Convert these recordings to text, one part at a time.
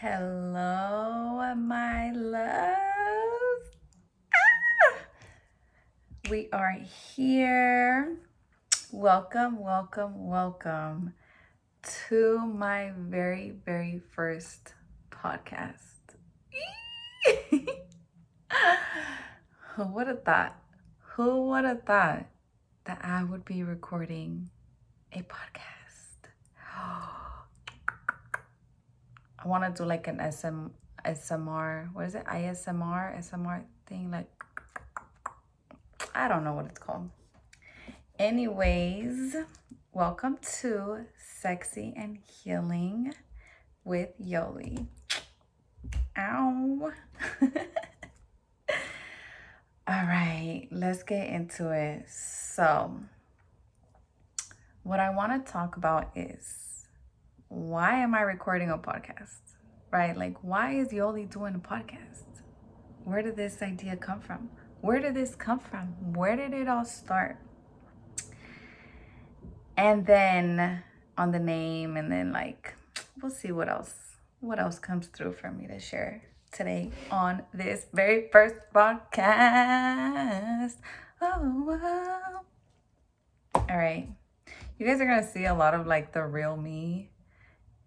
Hello, my love. We are here. Welcome, welcome, welcome to my very first podcast. Who would have thought? Who would have thought that I would be recording a podcast? I want to do like an SMR. What is it? ISMR? SMR thing? Like, I don't know what it's called. Anyways, welcome to Sexy and Healing with Yoli. Ow. All right, let's get into it. So, what I want to talk about is why am I recording a podcast? Right? Like, why is Yoli doing a podcast? Where did this idea come from? Where did this come from? Where did it all start? And then on the name, and then like, we'll see what else comes through for me to share today on this very first podcast. Oh, wow. All right. You guys are going to see a lot of like the real me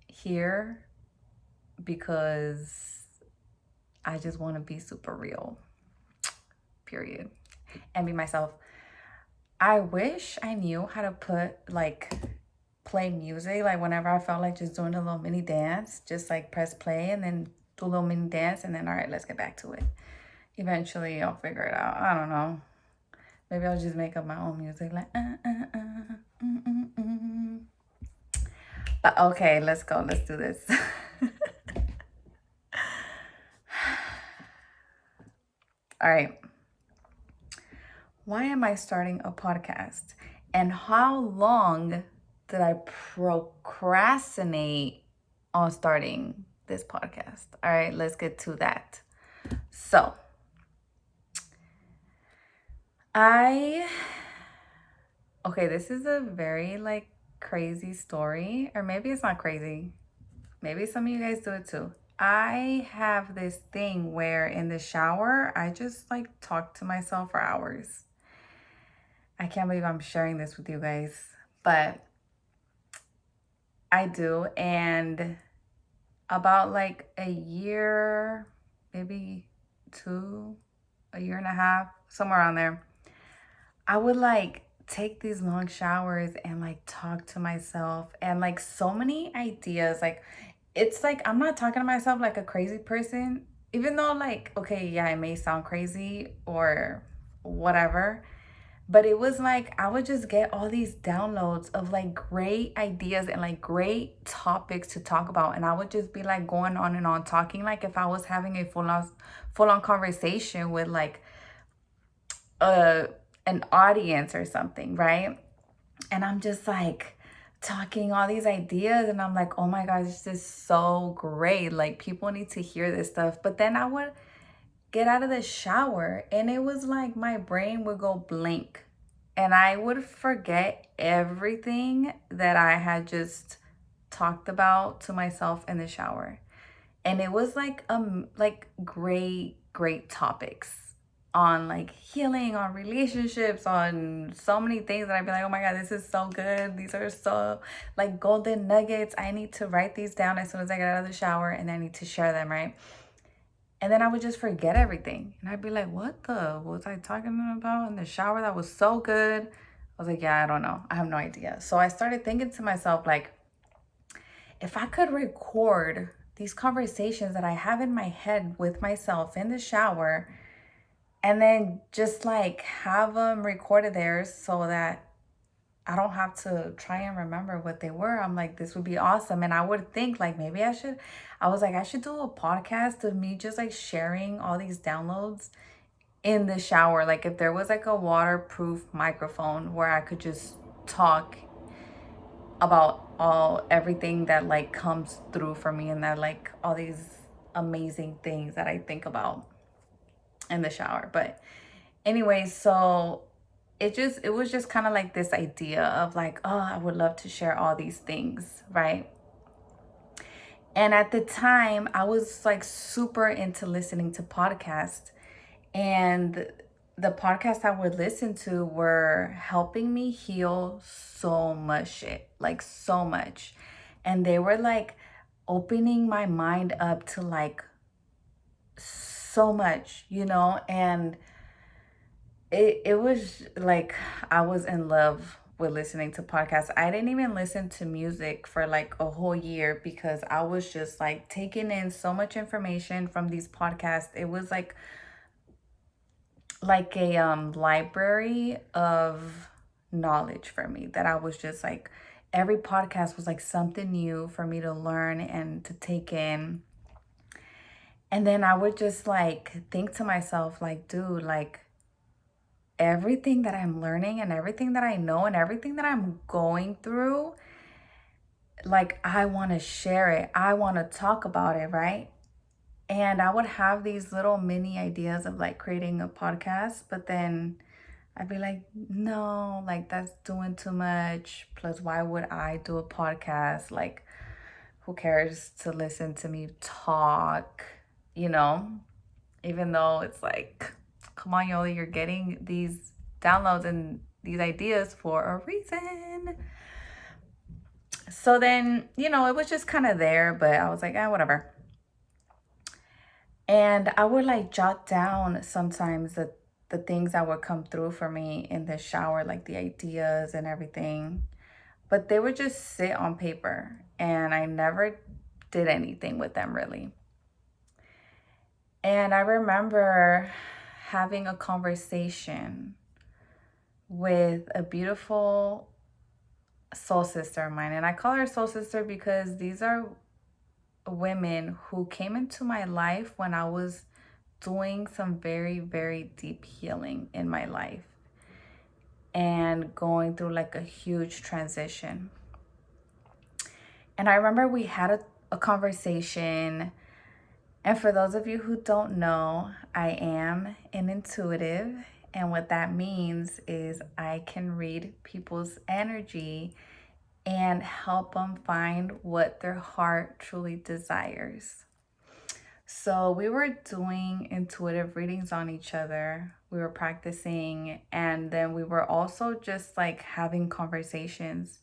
here because I just want to be super real, period, and be myself. I wish I knew how to play music, like whenever I felt like just doing a little mini dance, just like press play and then do a little mini dance and then, all right, let's get back to it. Eventually I'll figure it out. I don't know. Maybe I'll just make up my own music like But okay, let's go. Let's do this. All right. Why am I starting a podcast? And how long did I procrastinate on starting this podcast? All right, let's get to that. So, okay, this is a very like crazy story, or maybe it's not crazy. Maybe some of you guys do it too. I have this thing where in the shower, I just like talk to myself for hours. I can't believe I'm sharing this with you guys, but I do. And about like a year, maybe a year and a half, somewhere around there, I would like take these long showers and like talk to myself and like so many ideas. Like, it's like I'm not talking to myself like a crazy person, even though, like, okay, yeah, it may sound crazy or whatever. But it was like I would just get all these downloads of like great ideas and like great topics to talk about. And I would just be like going on and on talking like if I was having a full on conversation with like an audience or something, right? And I'm just like talking all these ideas and I'm like, oh my gosh, this is so great. Like, people need to hear this stuff. But then I would get out of the shower and it was like my brain would go blank and I would forget everything that I had just talked about to myself in the shower. And it was like great topics on like healing, on relationships, on so many things that I'd be like, oh my God, this is so good. These are so like golden nuggets. I need to write these down as soon as I get out of the shower and I need to share them, right? And then I would just forget everything. And I'd be like, what was I talking about in the shower? That was so good. I was like, yeah, I don't know. I have no idea. So I started thinking to myself, like, if I could record these conversations that I have in my head with myself in the shower and then just like have them recorded there so that I don't have to try and remember what they were. I'm like, this would be awesome. And I would think like maybe I should do a podcast of me just like sharing all these downloads in the shower. Like if there was like a waterproof microphone where I could just talk about everything that like comes through for me and that like all these amazing things that I think about in the shower. But anyway, so it was just kind of like this idea of like, oh, I would love to share all these things, right? And at the time, I was like super into listening to podcasts. And the podcasts I would listen to were helping me heal so much shit, like so much. And they were like opening my mind up to like so much, and it was like I was in love with listening to podcasts. I didn't even listen to music for like a whole year because I was just like taking in so much information from these podcasts. It was like a library of knowledge for me that I was just like every podcast was like something new for me to learn and to take in. And then I would just like think to myself like, dude, like everything that I'm learning and everything that I know and everything that I'm going through, like I want to share it. I want to talk about it, right? And I would have these little mini ideas of like creating a podcast, but then I'd be like, no, like that's doing too much. Plus, why would I do a podcast? Like, who cares to listen to me talk, you know? Even though it's like, come on, Yoli, you're getting these downloads and these ideas for a reason. So then, it was just kind of there, but I was like, whatever. And I would like jot down sometimes the things that would come through for me in the shower, like the ideas and everything. But they would just sit on paper and I never did anything with them really. And I remember having a conversation with a beautiful soul sister of mine. And I call her soul sister because these are women who came into my life when I was doing some very, very deep healing in my life and going through like a huge transition. And I remember we had a conversation. And for those of you who don't know, I am an intuitive. And what that means is I can read people's energy and help them find what their heart truly desires. So we were doing intuitive readings on each other. We were practicing, and then we were also just like having conversations.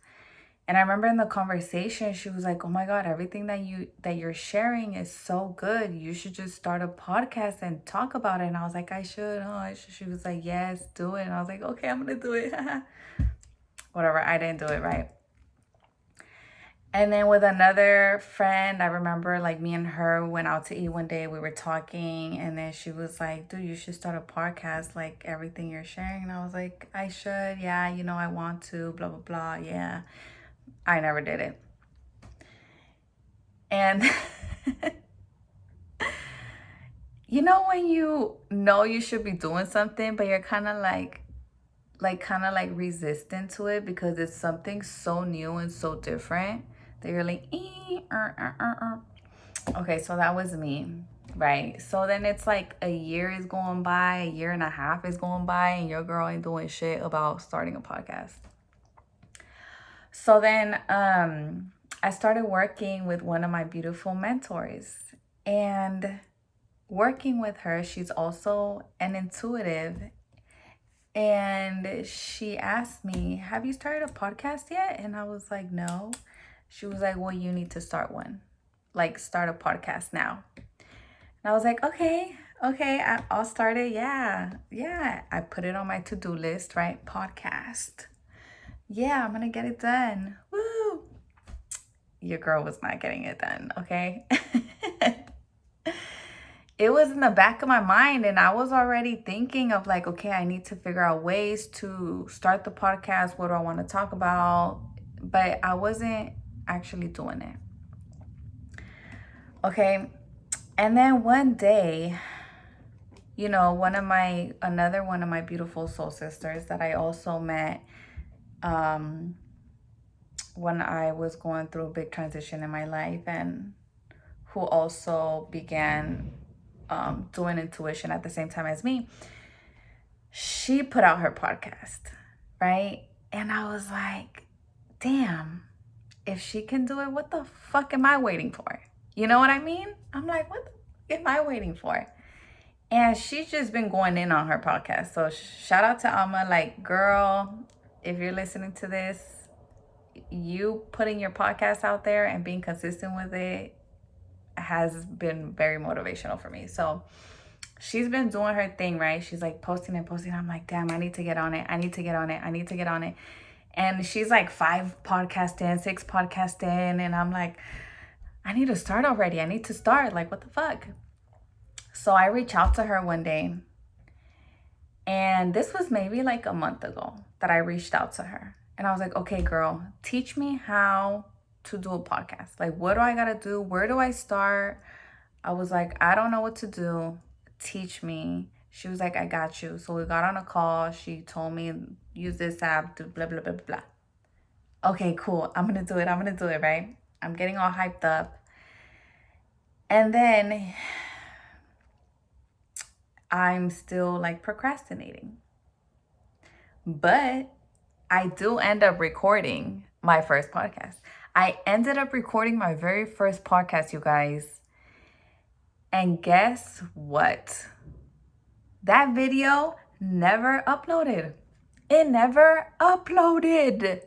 And I remember in the conversation, she was like, "Oh my God, everything that you're sharing is so good. You should just start a podcast and talk about it." And I was like, "I should, huh? I should." She was like, "Yes, do it." And I was like, "Okay, I'm gonna do it." Whatever, I didn't do it, right? And then with another friend, I remember like me and her went out to eat one day. We were talking, and then she was like, "Dude, you should start a podcast, like everything you're sharing." And I was like, "I should, yeah, I want to, blah, blah, blah." Yeah, I never did it. And when you know you should be doing something, but you're kind of like resistant to it because it's something so new and so different that you're like, Okay, so that was me, right? So then it's like a year is going by, a year and a half is going by, and your girl ain't doing shit about starting a podcast. So then I started working with one of my beautiful mentors, and working with her, she's also an intuitive. And she asked me, "Have you started a podcast yet?" And I was like, "No." She was like, "Well, you need to start one. Like, start a podcast now." And I was like, "Okay, I'll start it. Yeah, yeah." I put it on my to-do list, right? Podcast. Yeah, I'm gonna get it done. Woo! Your girl was not getting it done, okay? It was in the back of my mind, and I was already thinking of like, okay, I need to figure out ways to start the podcast. What do I want to talk about? But I wasn't actually doing it. Okay. And then one day, another one of my beautiful soul sisters that I also met when I was going through a big transition in my life, and who also began doing intuition at the same time as me, she put out her podcast, right? And I was like, damn, if she can do it, what the fuck am I waiting for? You know what I mean? I'm like, what am I waiting for? And she's just been going in on her podcast. So shout out to Alma. Like, girl, if you're listening to this, you putting your podcast out there and being consistent with it has been very motivational for me. So she's been doing her thing, right? She's like posting and posting. I'm like, damn, I need to get on it. I need to get on it. I need to get on it. And she's like 5 podcasts in, 6 podcasts in. And I'm like, I need to start already. I need to start. Like, what the fuck? So I reached out to her one day. And this was maybe like a month ago that I reached out to her. And I was like, okay, girl, teach me how to do a podcast. Like, what do I got to do? Where do I start? I was like, I don't know what to do. Teach me. She was like, I got you. So we got on a call. She told me, use this app, do blah, blah, blah, blah. Okay, cool. I'm going to do it. I'm going to do it, right? I'm getting all hyped up. And then I'm still like procrastinating. But I do end up recording my first podcast. I ended up recording my very first podcast, you guys. And guess what? That video never uploaded. It never uploaded.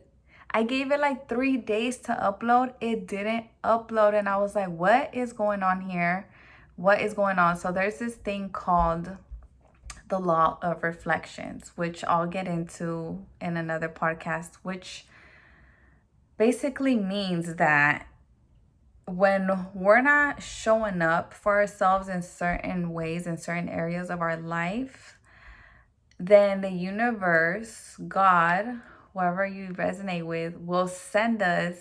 I gave it like 3 days to upload. It didn't upload. And I was like, what is going on here? What is going on? So there's this thing called the law of reflections, which I'll get into in another podcast, which basically means that when we're not showing up for ourselves in certain ways, in certain areas of our life, then the universe, God, whoever you resonate with, will send us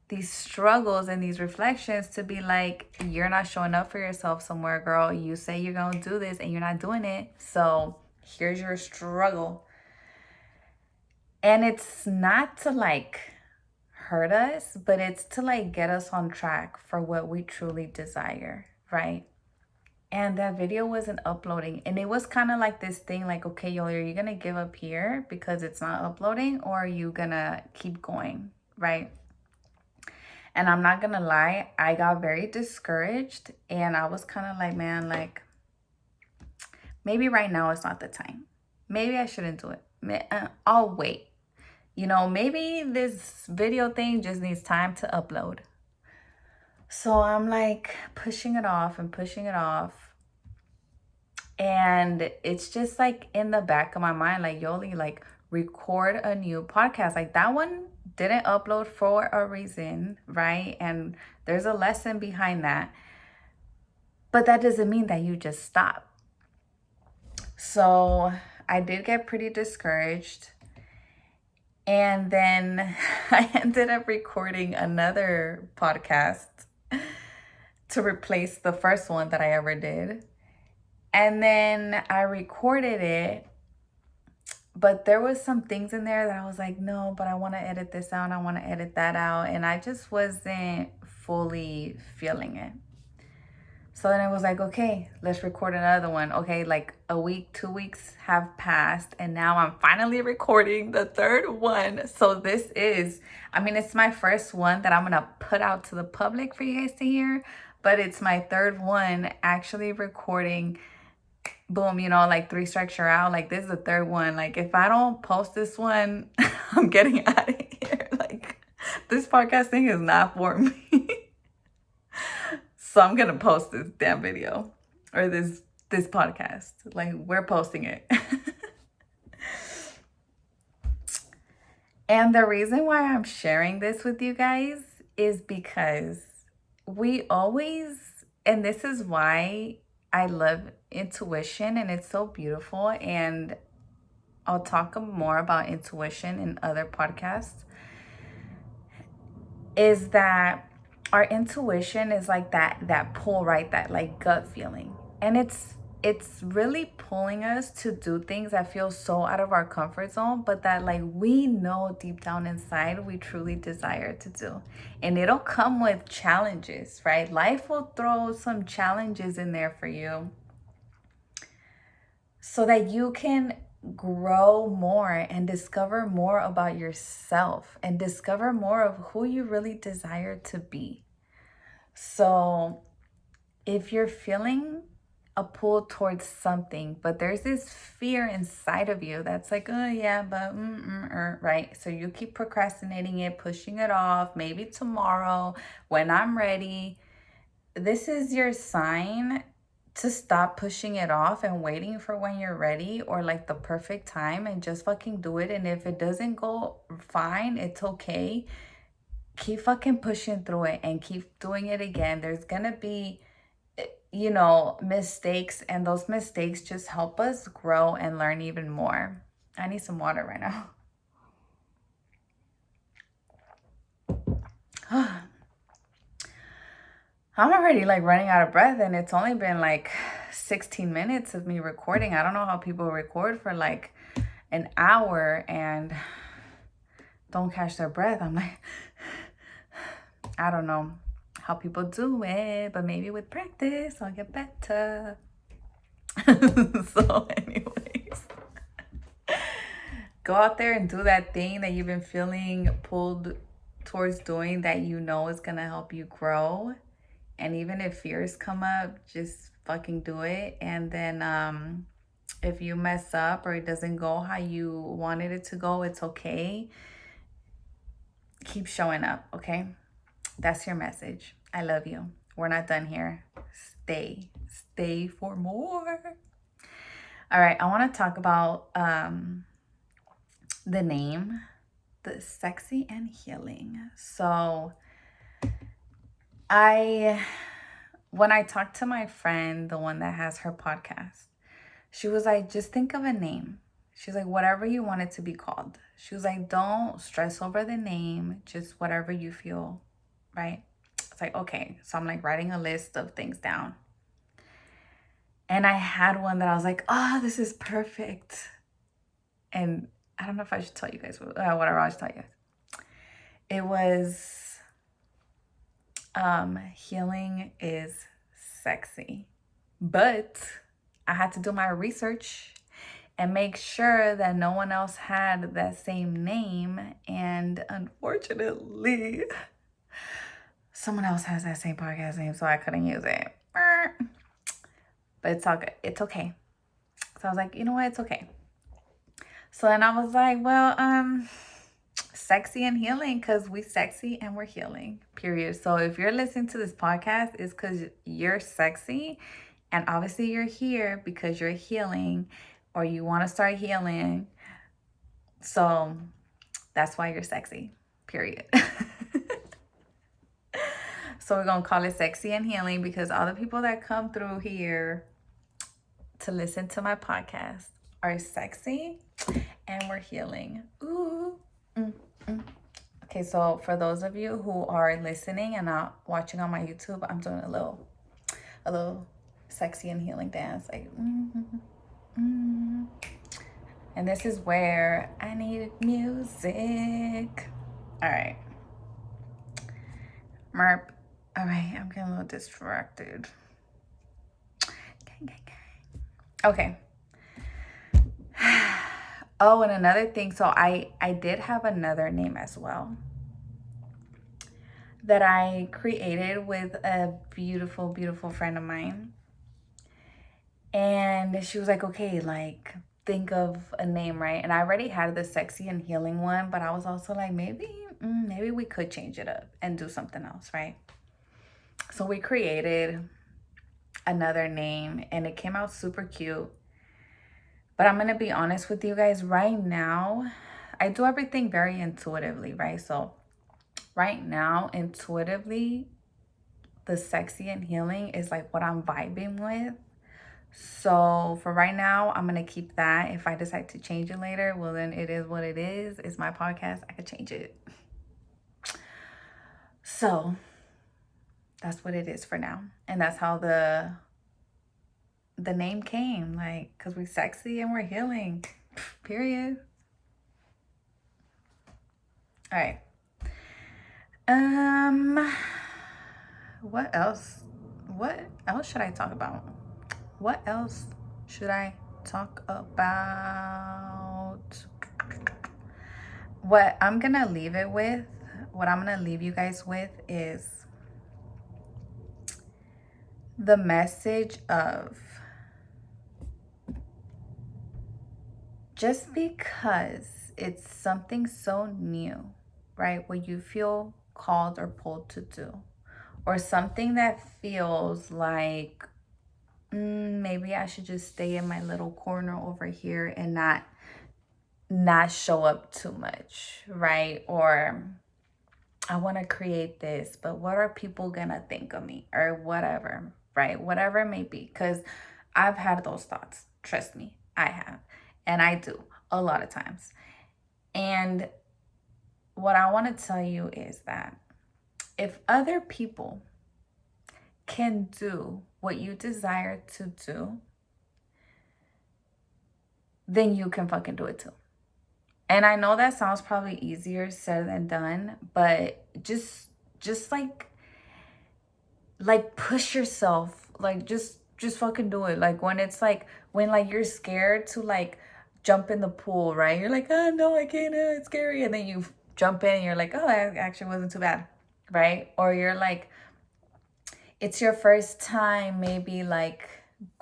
these struggles and these reflections to be like, you're not showing up for yourself somewhere, girl. You say you're going to do this and you're not doing it. So here's your struggle. And it's not to like hurt us, but it's to like get us on track for what we truly desire, right? And that video wasn't uploading. And it was kind of like this thing like, okay, yo, are you going to give up here because it's not uploading, or are you going to keep going, right? And I'm not going to lie, I got very discouraged. And I was kind of like, man, like, maybe right now is not the time. Maybe I shouldn't do it. I'll wait. You know, maybe this video thing just needs time to upload. So I'm like pushing it off and pushing it off. And it's just like in the back of my mind, like, Yoli, like, record a new podcast. Like, that one didn't upload for a reason, right? And there's a lesson behind that. But that doesn't mean that you just stop. So I did get pretty discouraged. And then I ended up recording another podcast to replace the first one that I ever did. And then I recorded it, but there was some things in there that I was like, no, but I want to edit this out. I want to edit that out. And I just wasn't fully feeling it. So then it was like, okay, let's record another one. Okay, like a week, 2 weeks have passed. And now I'm finally recording the third one. So this is, I mean, it's my first one that I'm going to put out to the public for you guys to hear. But it's my third one actually recording. Boom, you know, like 3 strikes you're out. Like, this is the third one. Like, if I don't post this one, I'm getting out of here. Like, this podcast thing is not for me. So I'm gonna post this damn video or this podcast. Like, we're posting it. And the reason why I'm sharing this with you guys is because we always, and this is why I love intuition, and it's so beautiful. And I'll talk more about intuition in other podcasts, is that our intuition is like that pull, right? That like gut feeling. And it's really pulling us to do things that feel so out of our comfort zone, but that like we know deep down inside we truly desire to do. And it'll come with challenges, right? Life will throw some challenges in there for you so that you can grow more and discover more about yourself and discover more of who you really desire to be. So if you're feeling a pull towards something, but there's this fear inside of you that's like, oh yeah, but right? So you keep procrastinating it, pushing it off, maybe tomorrow when I'm ready. This is your sign to stop pushing it off and waiting for when you're ready or like the perfect time, and just fucking do it. And if it doesn't go fine, it's okay. Keep fucking pushing through it and keep doing it again. There's gonna be, mistakes, and those mistakes just help us grow and learn even more. I need some water right now. I'm already like running out of breath, and it's only been like 16 minutes of me recording. I don't know how people record for like an hour and don't catch their breath. I'm like, I don't know how people do it, but maybe with practice I'll get better. So anyways, go out there and do that thing that you've been feeling pulled towards doing, that you know is gonna help you grow. And even if fears come up, just fucking do it. And then if you mess up or it doesn't go how you wanted it to go, it's okay. Keep showing up, okay? That's your message. I love you. We're not done here. Stay for more. All right, I want to talk about the name, the Sexy and Healing. So when I talked to my friend, the one that has her podcast, she was like, just think of a name. She's like, whatever you want it to be called. She was like, don't stress over the name, just whatever you feel, right? It's like, okay. So I'm like writing a list of things down. And I had one that I was like, oh, this is perfect. And I don't know if I should tell you guys, whatever, I'll just tell you. It was, healing is sexy. But I had to do my research and make sure that no one else had that same name. And unfortunately, someone else has that same podcast name, so I couldn't use it. But it's all good. It's okay. So I was like, you know what? It's okay. So then I was like, well, sexy and healing, because we sexy and we're healing, period. So if you're listening to this podcast, it's because you're sexy. And obviously you're here because you're healing or you want to start healing. So that's why you're sexy, period. So we're going to call it Sexy and Healing, because all the people that come through here to listen to my podcast are sexy and we're healing. Ooh. Okay, so for those of you who are listening and not watching on my YouTube, I'm doing a little sexy and healing dance, like and this is where I need music. All right, Merp. All right, I'm getting a little distracted. Okay. Oh, and another thing, so I did have another name as well that I created with a beautiful, beautiful friend of mine. And she was like, okay, like, think of a name, right? And I already had the Sexy and Healing one, but I was also like, maybe we could change it up and do something else, right? So we created another name and it came out super cute. But I'm going to be honest with you guys right now. I do everything very intuitively, right? So right now, intuitively, the Sexy and Healing is like what I'm vibing with. So for right now, I'm going to keep that. If I decide to change it later, well, then it is what it is. It's my podcast. I could change it. So that's what it is for now. And that's how the name came, like, because we're sexy and we're healing, period. All right. What else should I talk about? What else should I talk about? What I'm gonna leave you guys with is the message of just because it's something so new, right? What you feel called or pulled to do, or something that feels like maybe I should just stay in my little corner over here and not show up too much, right? Or I want to create this, but what are people gonna think of me or whatever, right? Whatever it may be, because I've had those thoughts. Trust me, I have, and I do a lot of times. And what I want to tell you is that if other people can do what you desire to do, then you can fucking do it too. And I know that sounds probably easier said than done, but just like push yourself. Like just fucking do it. Like when like you're scared to like jump in the pool, right? You're like, oh no, I can't, it's scary. And then you jump in and you're like, oh, that actually wasn't too bad, right? Or you're like, it's your first time maybe like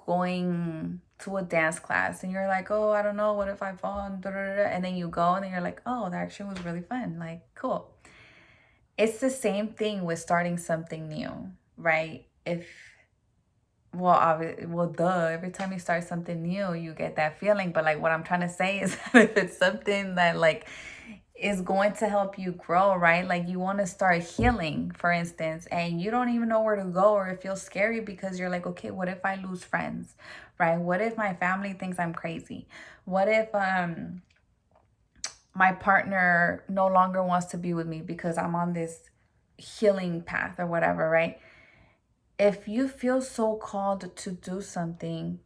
going to a dance class and you're like, oh, I don't know, what if I fall and then you go and then you're like, oh, that actually was really fun, like cool. It's the same thing with starting something new, right? If every time you start something new you get that feeling, but like what I'm trying to say is that if it's something that like is going to help you grow, right? Like you want to start healing, for instance, and you don't even know where to go, or it feels scary because you're like, okay, what if I lose friends, right? What if my family thinks I'm crazy? What if my partner no longer wants to be with me because I'm on this healing path or whatever, right? If you feel so called to do something,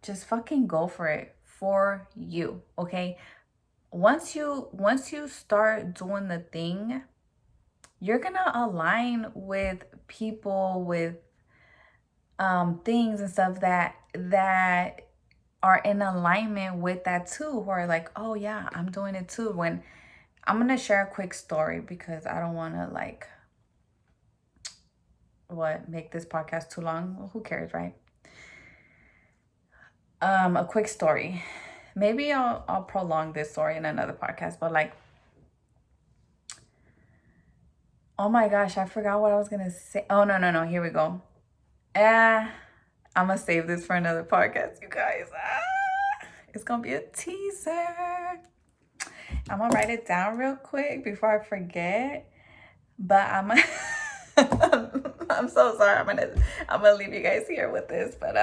just fucking go for it for you, okay? Once you start doing the thing, you're gonna align with people, with things and stuff that are in alignment with that too, who are like, oh yeah, I'm doing it too. When I'm gonna share a quick story because I don't want to like make this podcast too long. Well, who cares, right? A quick story. Maybe I'll prolong this story in another podcast, but like, oh my gosh, I forgot what I was gonna say. Oh no, here we go. I'm gonna save this for another podcast, you guys. It's gonna be a teaser. I'm gonna write it down real quick before I forget. But I'm so sorry. I'm gonna leave you guys here with this. But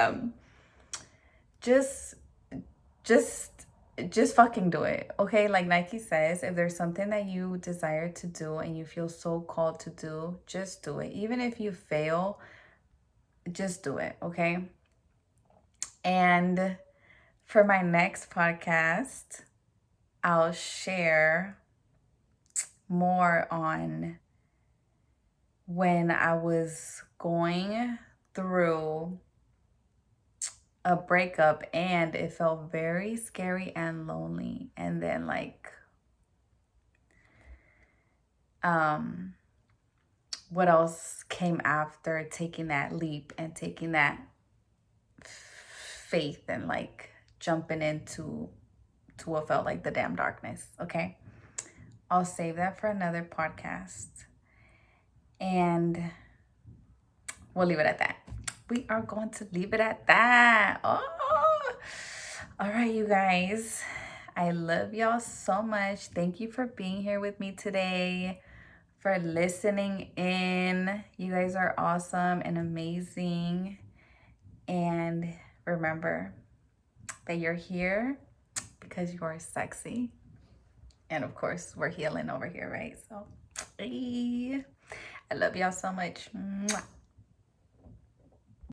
just just fucking do it, okay? Like Nike says, if there's something that you desire to do and you feel so called to do, just do it. Even if you fail, just do it, okay? And for my next podcast, I'll share more on when I was going through a breakup and it felt very scary and lonely. And then like what else came after taking that leap and taking that faith and like jumping into to what felt like the damn darkness, okay? I'll save that for another podcast. And we'll leave it at that. We are going to leave it at that. Oh, all right, you guys. I love y'all so much. Thank you for being here with me today, for listening in. You guys are awesome and amazing. And remember that you're here because you're sexy. And of course, we're healing over here, right? So, I love y'all so much. Mwah.